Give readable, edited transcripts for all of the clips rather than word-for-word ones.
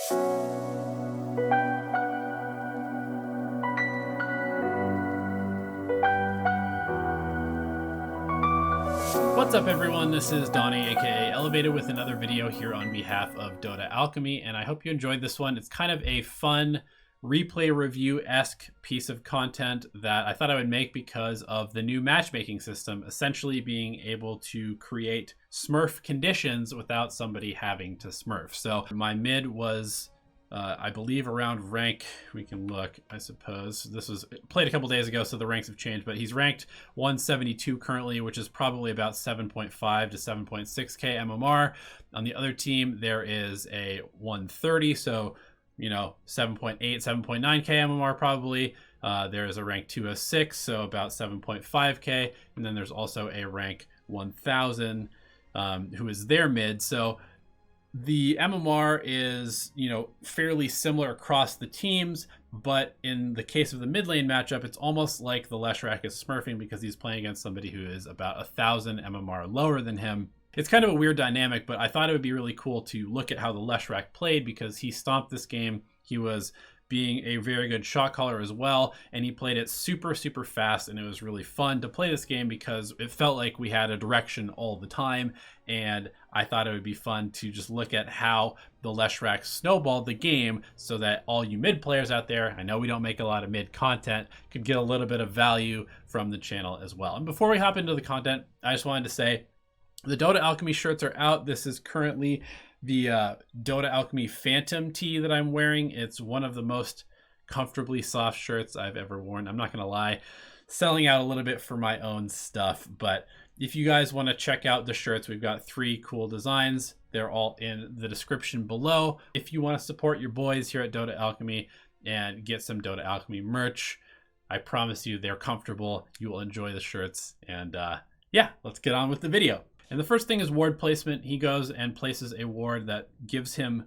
What's up everyone, this is Donnie aka Elevated with another video here on behalf of Dota Alchemy, and I hope you enjoyed this one. It's kind of a fun replay review-esque piece of content that I thought I would make because of the new matchmaking system, essentially being able to create Smurf conditions without somebody having to Smurf. So my mid was I believe around rank, we can look, I suppose. This was played a couple days ago, so the ranks have changed, but he's ranked 172 currently, which is probably about 7.5 to 7.6k MMR. On the other team, there is a 130, so, you know, 7.8, 7.9k MMR probably. There is a rank 206, so about 7.5k, and then there's also a rank 1000, who is their mid. So the MMR is, you know, fairly similar across the teams, but in the case of the mid lane matchup, it's almost like the Leshrac is smurfing because he's playing against somebody who is about 1000 MMR lower than him. It's kind of a weird dynamic, but I thought it would be really cool to look at how the Leshrac played because he stomped this game. He was being a very good shot caller as well, and he played it super fast, and it was really fun to play this game because it felt like we had a direction all the time, and I thought it would be fun to just look at how the Leshrac snowballed the game so that all you mid players out there, I know we don't make a lot of mid content, could get a little bit of value from the channel as well. And before we hop into the content, I just wanted to say the Dota Alchemy shirts are out. This is currently the Dota Alchemy Phantom tee that I'm wearing. It's one of the most comfortably soft shirts I've ever worn. I'm not gonna lie, selling out a little bit for my own stuff, but if you guys want to check out the shirts, we've got 3 cool designs. They're all in the description below. If you want to support your boys here at Dota Alchemy and get some Dota Alchemy merch, I promise you they're comfortable. You will enjoy the shirts, and yeah, let's get on with the video. And the first thing is ward placement. He goes and places a ward that gives him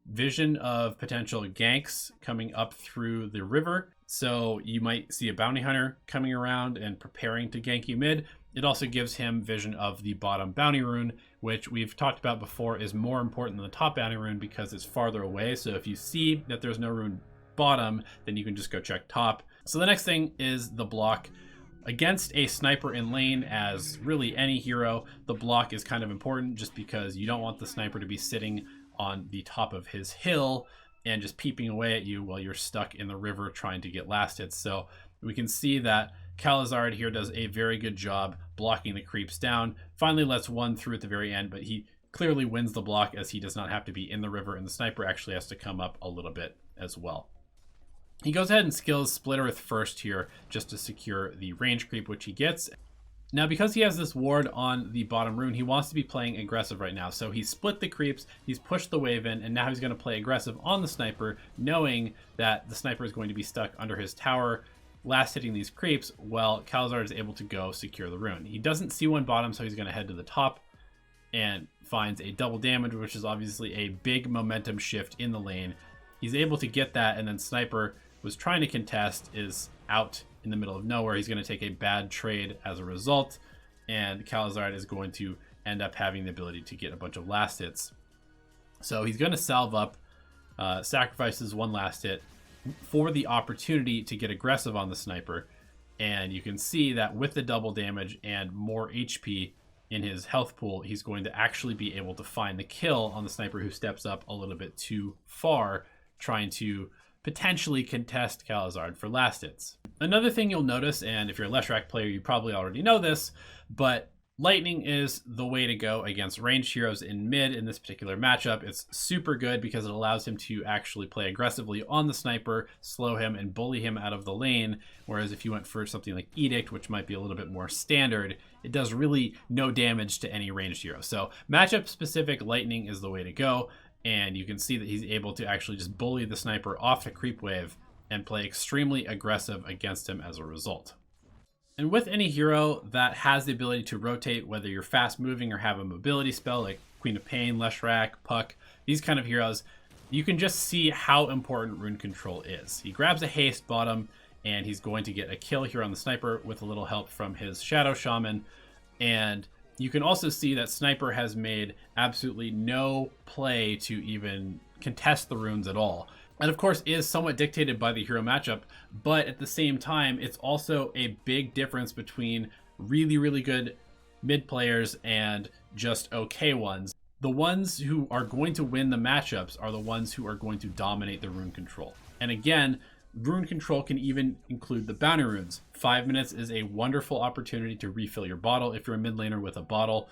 vision of potential ganks coming up through the river. So you might see a bounty hunter coming around and preparing to gank you mid. It also gives him vision of the bottom bounty rune, which we've talked about before is more important than the top bounty rune because it's farther away. So if you see that there's no rune bottom, then you can just go check top. So the next thing is the block. Against a sniper in lane, as really any hero, the block is kind of important just because you don't want the sniper to be sitting on the top of his hill and just peeping away at you while you're stuck in the river trying to get last hits. So we can see that Calazard here does a very good job blocking the creeps down. Finally lets one through at the very end, but he clearly wins the block as he does not have to be in the river, and the sniper actually has to come up a little bit as well. He goes ahead and skills Splittereth first here just to secure the range creep, which he gets. Now, because he has this ward on the bottom rune, he wants to be playing aggressive right now. So he's split the creeps, he's pushed the wave in, and now he's going to play aggressive on the sniper, knowing that the sniper is going to be stuck under his tower, last hitting these creeps, while Calazard is able to go secure the rune. He doesn't see one bottom, so he's going to head to the top and finds a double damage, which is obviously a big momentum shift in the lane. He's able to get that, and then Sniper was trying to contest, is out in the middle of nowhere. He's going to take a bad trade as a result, and Calazard is going to end up having the ability to get a bunch of last hits. So he's going to salve up, sacrifices one last hit for the opportunity to get aggressive on the sniper, and you can see that with the double damage and more HP in his health pool, he's going to actually be able to find the kill on the sniper who steps up a little bit too far, trying to potentially contest Calazard for last hits. Another thing you'll notice, and if you're a Leshrac player, you probably already know this, but lightning is the way to go against ranged heroes in mid in this particular matchup. It's super good because it allows him to actually play aggressively on the sniper, slow him, and bully him out of the lane. Whereas if you went for something like Edict, which might be a little bit more standard, it does really no damage to any ranged hero. So matchup specific lightning is the way to go. And you can see that he's able to actually just bully the sniper off the creep wave and play extremely aggressive against him as a result. And with any hero that has the ability to rotate, whether you're fast moving or have a mobility spell like Queen of Pain, Leshrac, Puck, these kind of heroes, you can just see how important rune control is. He grabs a haste bottom and he's going to get a kill here on the sniper with a little help from his Shadow Shaman, and You can also see that Sniper has made absolutely no play to even contest the runes at all. And of course is somewhat dictated by the hero matchup, but at the same time, it's also a big difference between really, really good mid players and just okay ones. The ones who are going to win the matchups are the ones who are going to dominate the rune control. And again, rune control can even include the bounty runes. 5 minutes is a wonderful opportunity to refill your bottle if you're a mid laner with a bottle,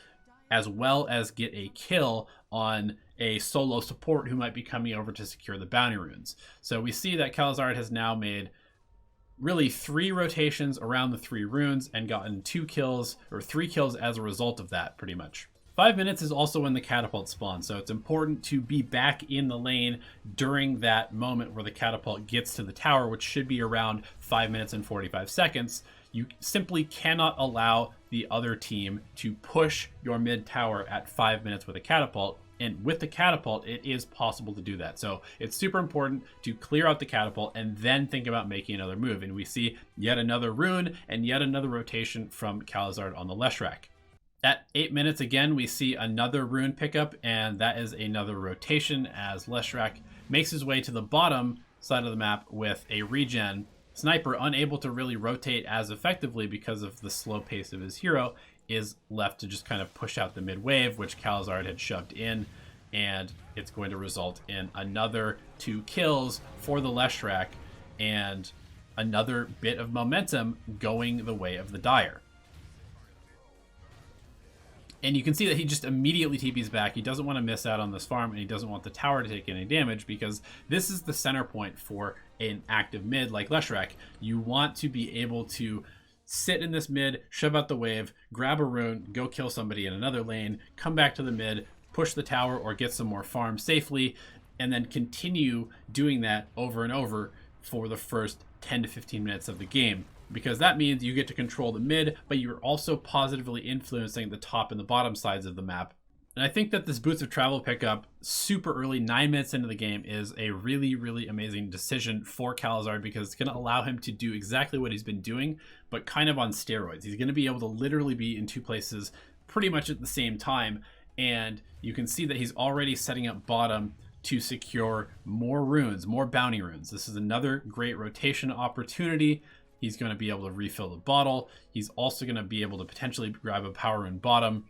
as well as get a kill on a solo support who might be coming over to secure the bounty runes. So we see that Calzard has now made really 3 rotations around the 3 runes and gotten 2 kills or 3 kills as a result of that, pretty much. 5 minutes is also when the catapult spawns, so it's important to be back in the lane during that moment where the catapult gets to the tower, which should be around 5 minutes and 45 seconds. You simply cannot allow the other team to push your mid tower at 5 minutes with a catapult. And with the catapult, it is possible to do that. So it's super important to clear out the catapult and then think about making another move. And we see yet another rune and yet another rotation from Calzard on the Leshrac. At 8 minutes, again, we see another rune pickup, and that is another rotation as Leshrac makes his way to the bottom side of the map with a regen. Sniper, unable to really rotate as effectively because of the slow pace of his hero, is left to just kind of push out the mid wave, which Calzard had shoved in, and it's going to result in another 2 kills for the Leshrac and another bit of momentum going the way of the Dire. And you can see that he just immediately TP's back. He doesn't want to miss out on this farm, and he doesn't want the tower to take any damage, because this is the center point for an active mid like Leshrac. You want to be able to sit in this mid, shove out the wave, grab a rune, go kill somebody in another lane, come back to the mid, push the tower or get some more farm safely, and then continue doing that over and over for the first 10 to 15 minutes of the game. Because that means you get to control the mid, but you're also positively influencing the top and the bottom sides of the map. And I think that this Boots of Travel pickup super early, 9 minutes into the game, is a really, really amazing decision for Calzard, because it's going to allow him to do exactly what he's been doing, but kind of on steroids. He's going to be able to literally be in 2 places pretty much at the same time. And you can see that he's already setting up bottom to secure more runes, more bounty runes. This is another great rotation opportunity. He's going to be able to refill the bottle. He's also going to be able to potentially grab a power rune bottom.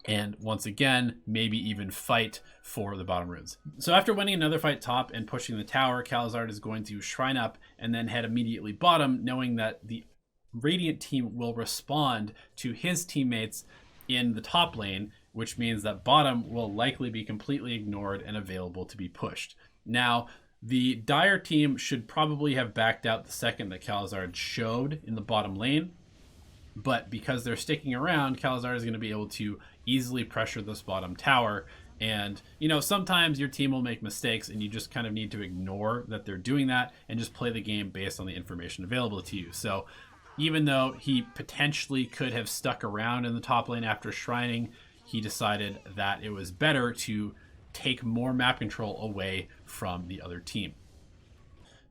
And once again, maybe even fight for the bottom runes. So after winning another fight top and pushing the tower, Calzard is going to shrine up and then head immediately bottom, knowing that the Radiant team will respond to his teammates in the top lane, which means that bottom will likely be completely ignored and available to be pushed. Now, the Dire team should probably have backed out the second that Calzard showed in the bottom lane, but because they're sticking around, Calzard is going to be able to easily pressure this bottom tower. And, you know, sometimes your team will make mistakes and you just kind of need to ignore that they're doing that and just play the game based on the information available to you. So even though he potentially could have stuck around in the top lane after shrining, he decided that it was better to take more map control away from the other team.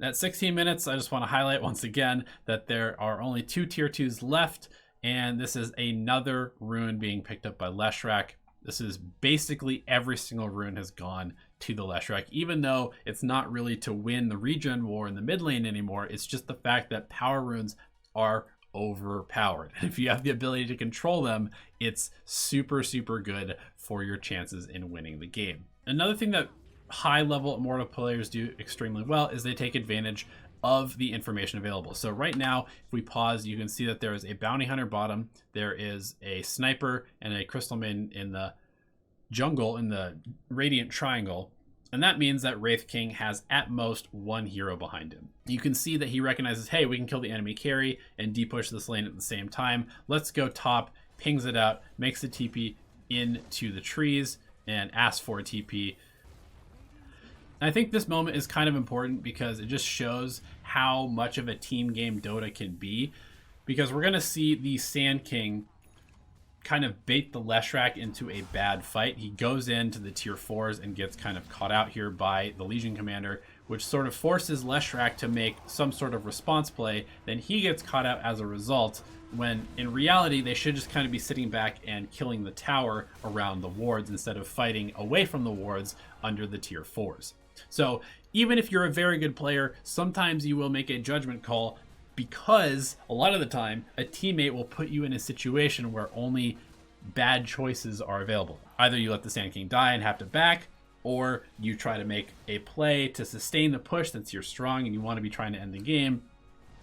At 16 minutes, I just want to highlight once again that there are only 2 tier 2s left, and this is another rune being picked up by Leshrac. This is basically every single rune has gone to the Leshrac, even though it's not really to win the regen war in the mid lane anymore. It's just the fact that power runes are overpowered. And if you have the ability to control them, it's super, super good for your chances in winning the game. Another thing that high level Immortal players do extremely well is they take advantage of the information available. So right now, if we pause, you can see that there is a bounty hunter bottom, there is a sniper and a crystal maiden in the jungle in the radiant triangle. And that means that Wraith King has at most 1 hero behind him. You can see that he recognizes, hey, we can kill the enemy carry and depush this lane at the same time. Let's go top, pings it out, makes the TP into the trees and asks for a TP. I think this moment is kind of important because it just shows how much of a team game Dota can be, because we're going to see the Sand King kind of bait the Leshrac into a bad fight. He goes into the tier 4s and gets kind of caught out here by the Legion Commander, which sort of forces Leshrac to make some sort of response play. Then he gets caught out as a result, when in reality they should just kind of be sitting back and killing the tower around the wards instead of fighting away from the wards under the tier 4s. So even if you're a very good player, sometimes you will make a judgment call, because a lot of the time a teammate will put you in a situation where only bad choices are available. Either you let the Sand King die and have to back, or you try to make a play to sustain the push since you're strong and you want to be trying to end the game,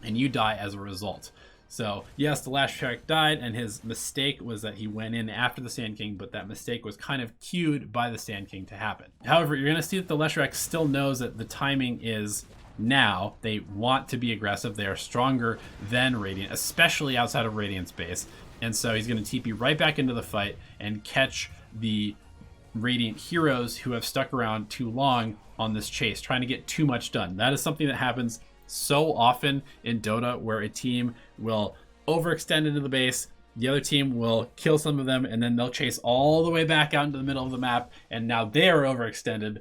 and you die as a result. So yes, the Leshrac died, and his mistake was that he went in after the Sand King, but that mistake was kind of cued by the Sand King to happen. However, you're going to see that the Leshrac still knows that the timing is now. They want to be aggressive. They are stronger than Radiant, especially outside of Radiant space. And so he's going to TP right back into the fight and catch the Radiant heroes who have stuck around too long on this chase, trying to get too much done. That is something that happens so often in Dota, where a team will overextend into the base, the other team will kill some of them, and then they'll chase all the way back out into the middle of the map, and now they're overextended.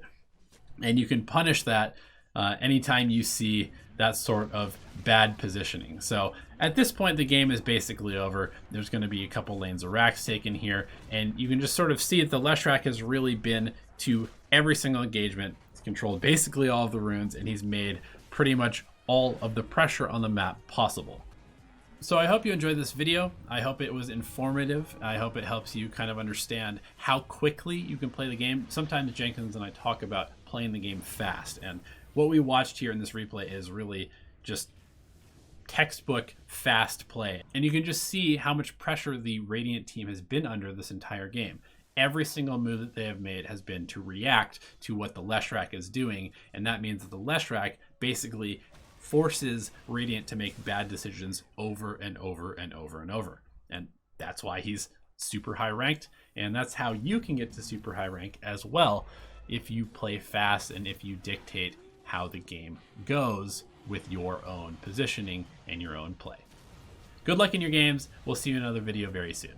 And you can punish that anytime you see that sort of bad positioning. So at this point, the game is basically over. There's going to be a couple lanes of racks taken here, and you can just sort of see that the Leshrac has really been to every single engagement. He's controlled basically all of the runes, and he's made pretty much all of the pressure on the map possible. So I hope you enjoyed this video. I hope it was informative. I hope it helps you kind of understand how quickly you can play the game. Sometimes Jenkins and I talk about playing the game fast, and what we watched here in this replay is really just textbook fast play. And you can just see how much pressure the Radiant team has been under this entire game. Every single move that they have made has been to react to what the Leshrac is doing, and that means that the Leshrac basically forces Radiant to make bad decisions over and over and over and over. And that's why he's super high ranked, and that's how you can get to super high rank as well, if you play fast and if you dictate how the game goes with your own positioning and your own play. Good luck in your games. We'll see you in another video very soon.